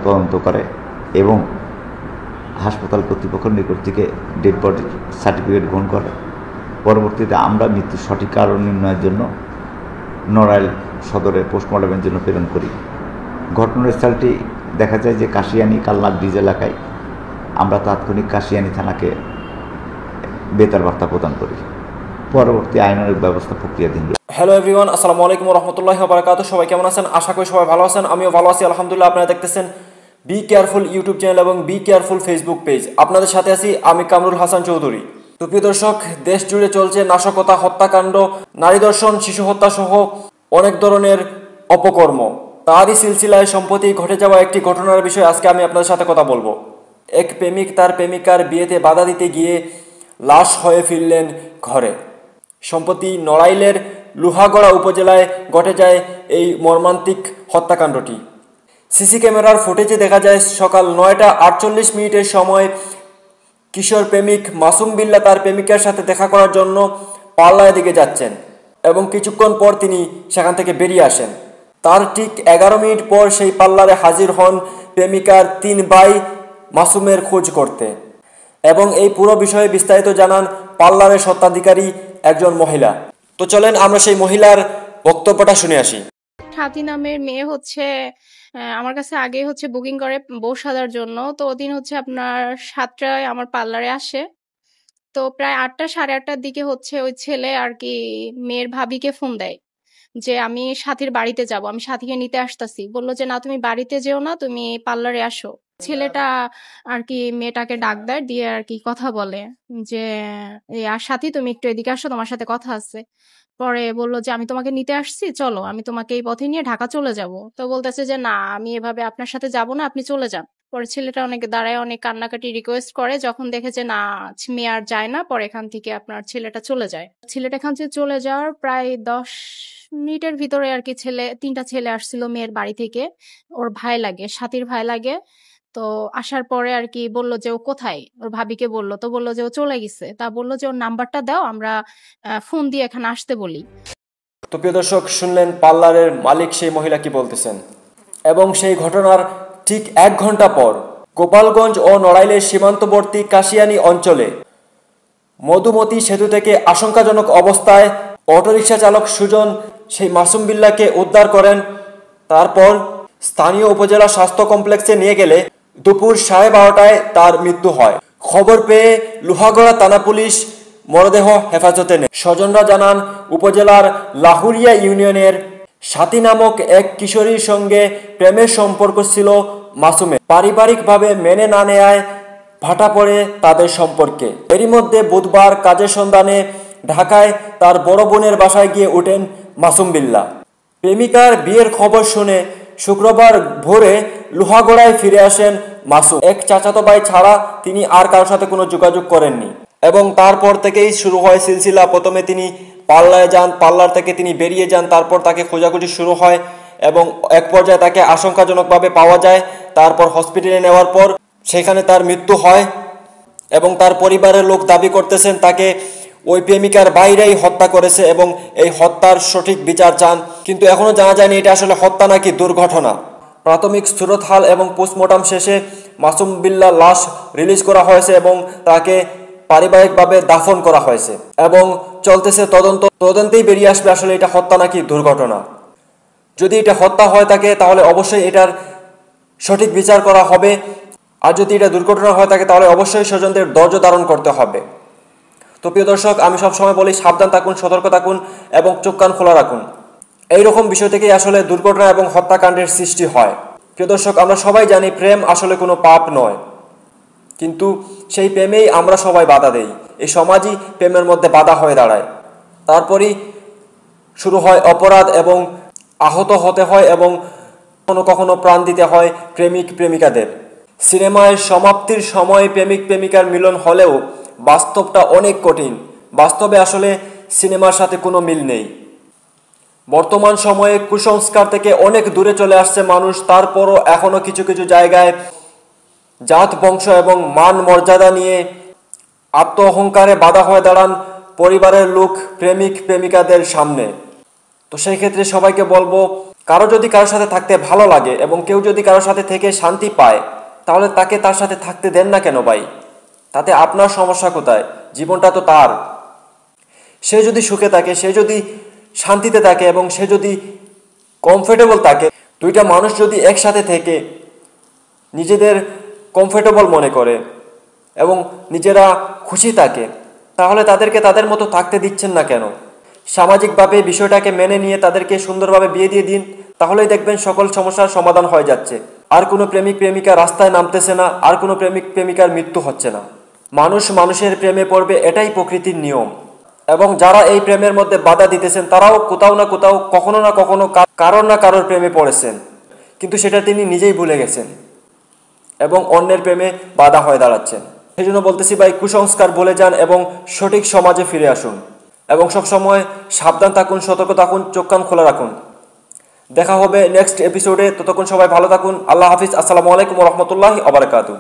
তদন্ত করে এবং হাসপাতাল কর্তৃপক্ষের নিকট থেকে ডেড বডি সার্টিফিকেট গ্রহণ করে। পরবর্তীতে আমরা মৃত্যুর সঠিক কারণ নির্ণয়ের জন্য নড়াইল সদরে পোস্টমর্টমের জন্য প্রেরণ করি। ঘটনাস্থলটি দেখা যায় যে কাশিয়ানী কালনাক ব্রিজ এলাকায়। আমরা তাৎক্ষণিক কাশিয়ানী থানাকে বেতার বার্তা প্রদান করি। পরবর্তী আইনানুগ ব্যবস্থা প্রক্রিয়াধীন। হ্যালো এভরিওয়ান, আসসালামু আলাইকুম রহমতুল্লাহি ওয়া বারাকাতুহু। সবাই কেমন আছেন? আশা করি সবাই ভালো আছেন। আমিও ভালো আছি আলহামদুলিল্লাহ। আপনারা দেখতেছেন বি কেয়ারফুল ইউটিউব চ্যানেল এবং বি কেয়ারফুল ফেসবুক পেজ। আপনাদের সাথে আছি আমি কামরুল হাসান চৌধুরী। তো প্রিয় দর্শক, দেশ জুড়ে চলছে নাশকতা, হত্যাকাণ্ড, নারী ধর্ষণ, শিশু হত্যা সহ অনেক ধরনের অপকর্ম। তারই সিলসিলায় সম্প্রতি ঘটে যাওয়া একটি ঘটনার বিষয়ে আজকে আমি আপনাদের সাথে কথা বলবো। এক প্রেমিক তার প্রেমিকার বিয়েতে বাধা দিতে গিয়ে লাশ হয়ে ফিরলেন ঘরে। সম্প্রতি নড়াইলের লোহাগড়া উপজেলায় ঘটে যায় এই মর্মান্তিক হত্যাকাণ্ডটি। সিসি ক্যামেরার ফুটেজে দেখা যায় সকাল 9টা 48 মিনিটের সময় কিশোর প্রেমিক মাসুম বিল্লাহ তার প্রেমিকার সাথে দেখা করার জন্য পাল্লার দিকে যাচ্ছেন এবং কিছুক্ষণ পর তিনি সেখান থেকে বেরিয়ে আসেন। তার ঠিক 11 মিনিট পর সেই পাল্লারে হাজির হন প্রেমিকার 3 ভাই মাসুমের খোঁজ করতে এবং এই পুরো বিষয়ে বিস্তারিত জানান পাল্লারের স্বত্বাধিকারী একজন মহিলা। তো চলেন আমরা সেই মহিলার বক্তব্যটা শুনে আসি। স্বাতী নামের মেয়ে হচ্ছে আমার কাছে আগে হচ্ছে বুকিং করে বউ সাজার জন্য। তো ওদিন হচ্ছে আপনার 7টায় আমার পার্লারে আসে। তো প্রায় 8টা 8:30টার দিকে হচ্ছে ওই ছেলে আর কি মেয়ের ভাবিকে ফোন দেয় যে আমি সাথীর বাড়িতে যাব, আমি সাথীকে নিতে আসতেছি। বললো যে না, তুমি বাড়িতে যেও না, তুমি পার্লারে আসো। ছেলেটা আর কি মেয়েটাকে ডাক দেয়, দিয়ে আর কি কথা বলে যে আর সাথী তুমি একটু এদিকে আসো, তোমার সাথে কথা আছে। পরে বললো যে আমি তোমাকে নিতে আসছি, চলো আমি তোমাকে এই পথে নিয়ে ঢাকা চলে যাব। তো বলতেছে যে না, আমি এভাবে আপনার সাথে যাব না, আপনি চলে যান। পরে ছেলেটা অনেক দাঁড়ায়, অনেক কান্নাকাটি রিকোয়েস্ট করে। যখন দেখে যে না, মেয়ে আর যায় না, পরে এখান থেকে আপনার ছেলেটা চলে যায়। ছেলেটা এখান থেকে চলে যাওয়ার প্রায় 10 মিনিটের ভিতরে আর কি 3টা ছেলে আসছিল মেয়ের বাড়ি থেকে। ওর ভাই লাগে, সাথীর ভাই লাগে। তো আসার পরে আর কি বললো যে ও কোথায়, ওর ভাবিকে বললো। তো বললো যে ও চলে গেছে। তা বললো যে ওর নাম্বারটা দাও, আমরা ফোন দিয়ে এখানে আসতে বলি। তো প্রিয় দর্শক, শুনলেন পার্লারের মালিক সেই মহিলা কি বলতেছেন। এবং সেই ঘটনার ঠিক 1 ঘন্টা পর গোপালগঞ্জ ও নড়াইলের সীমান্তবর্তী কাশিয়ানী অঞ্চলে মধুমতি সেতু থেকে আশঙ্কাজনক অবস্থায় অটোরিকশা চালক সুজন সেই মাসুম বিল্লাহকে উদ্ধার করেন। তারপর স্থানীয় উপজেলা স্বাস্থ্য কমপ্লেক্সে নিয়ে গেলে দুপুর 12:30টায় তার মৃত্যু হয়। খবর পেয়ে লোহাগড়া থানা পুলিশ মরদেহ হেফাজতে নেয়। স্বজনরা জানান উপজেলার লাহুরিয়া ইউনিয়নের সাথী নামক এক কিশোরীর সঙ্গে প্রেমের সম্পর্ক ছিল মাসুমের। পারিবারিকভাবে মেনে না নেয়ায় ভাটা পড়ে তাদের সম্পর্কে। এরই মধ্যে বুধবার কাজের সন্ধানে ঢাকায় তার বড় বোনের বাসায় গিয়ে ওঠেন মাসুম বিল্লাহ। প্রেমিকার বিয়ের খবর শুনে শুক্রবার ভোরে লোহাগড়ায় ফিরে আসেন মাসুম। এক চাচাতো ভাই ছাড়া তিনি আর কারোর সাথে কোনো যোগাযোগ করেননি এবং তারপর থেকেই শুরু হয় সিলসিলা। প্রথমে তিনি পাল্লায় যান, পাল্লার থেকে তিনি বেরিয়ে যান, তারপর তাকে খোঁজাখুঁজি শুরু হয় এবং এক পর্যায়ে তাকে আশঙ্কাজনকভাবে পাওয়া যায়। তারপর হসপিটালে নেওয়ার পর সেখানে তার মৃত্যু হয় এবং তার পরিবারের লোক দাবি করতেছেন তাকে ওই প্রেমিকার বাইরেই হত্যা করেছে এবং এই হত্যার সঠিক বিচার চান। কিন্তু এখনো জানা যায়নি এটা আসলে হত্যা নাকি দুর্ঘটনা। প্রাথমিক সুরতহাল এবং পোস্টমর্টম শেষে মাসুম বিল্লাহ লাশ রিলিজ করা হয়েছে এবং তাকে পারিবারিকভাবে দাফন করা হয়েছে এবং চলতেছে তদন্তেই বেরিয়ে আসবে আসলে এটা হত্যা নাকি দুর্ঘটনা। যদি এটা হত্যা হয় থাকে তাহলে অবশ্যই এটার সঠিক বিচার করা হবে, আর যদি এটা দুর্ঘটনা হয়ে থাকে তাহলে অবশ্যই স্বজনদের ধৈর্য ধারণ করতে হবে। তো প্রিয় দর্শক, আমি সবসময় বলি সাবধান থাকুন, সতর্ক থাকুন এবং চোখ কান খোলা রাখুন। এইরকম বিষয় থেকেই আসলে দুর্ঘটনা এবং হত্যাকাণ্ডের সৃষ্টি হয়। প্রিয় দর্শক, আমরা সবাই জানি প্রেম আসলে কোনো পাপ নয়, কিন্তু সেই প্রেমেই আমরা সবাই বাধা দেই। এই সমাজই প্রেমের মধ্যে বাধা হয়ে দাঁড়ায়। তারপরই শুরু হয় অপরাধ এবং আহত হতে হয় এবং কখনো কখনো প্রাণ দিতে হয় প্রেমিক প্রেমিকাদের। সিনেমায় সমাপ্তির সময় প্রেমিক প্রেমিকার মিলন হলেও বাস্তবটা অনেক কঠিন। বাস্তবে আসলে সিনেমার সাথে কোনো মিল নেই। বর্তমান সময়ে কুসংস্কার থেকে অনেক দূরে চলে আসছে মানুষ। তারপরও এখনো কিছু কিছু জায়গায় জাত বংশ এবং মান মর্যাদা নিয়ে আত্ম অহংকারে বাধা হয়ে দাঁড়ান পরিবারের লোক প্রেমিক প্রেমিকাদের সামনে। তো সেই ক্ষেত্রে সবাইকে বলবো কারো যদি কারোর সাথে থাকতে ভালো লাগে এবং কেউ যদি কারোর সাথে থেকে শান্তি পায়, তাহলে তাকে তার সাথে থাকতে দেন না কেন ভাই? তাতে আপনার সমস্যা কোথায়? জীবনটা তো তার। সে যদি সুখে থাকে, সে যদি শান্তিতে থাকে এবং সে যদি কমফোর্টেবল থাকে, দুইটা মানুষ যদি একসাথে থেকে নিজেদের কমফোর্টেবল মনে করে এবং নিজেরা খুশি থাকে, তাহলে তাদেরকে তাদের মতো থাকতে দিচ্ছেন না কেন? সামাজিকভাবে বিষয়টাকে মেনে নিয়ে তাদেরকে সুন্দরভাবে বিয়ে দিয়ে দিন, তাহলেই দেখবেন সকল সমস্যার সমাধান হয়ে যাচ্ছে। আর কোনো প্রেমিক প্রেমিকা রাস্তায় নামতেছে না, আর কোনো প্রেমিক প্রেমিকার মৃত্যু হচ্ছে না। মানুষ মানুষের প্রেমে পড়বে, এটাই প্রকৃতির নিয়ম। এবং যারা এই প্রেমের মধ্যে বাধা দিতেছেন, তারাও কোথাও না কোথাও, কখনো না কখনো কারোর না কারোর প্রেমে পড়েছেন, কিন্তু সেটা তিনি নিজেই ভুলে গেছেন এবং অন্যের প্রেমে বাধা হয়ে দাঁড়াচ্ছেন। সেই জন্য বলতেছি ভাই, কুসংস্কার ভুলে যান এবং সঠিক সমাজে ফিরে আসুন এবং সবসময় সাবধান থাকুন, সতর্ক থাকুন, চোখ কান খোলা রাখুন। দেখা হবে নেক্সট এপিসোডে। ততক্ষণ সবাই ভালো থাকুন। আল্লাহ হাফিজ। আসসালামু আলাইকুম ওয়া রাহমাতুল্লাহি ওয়া বারাকাতুহু।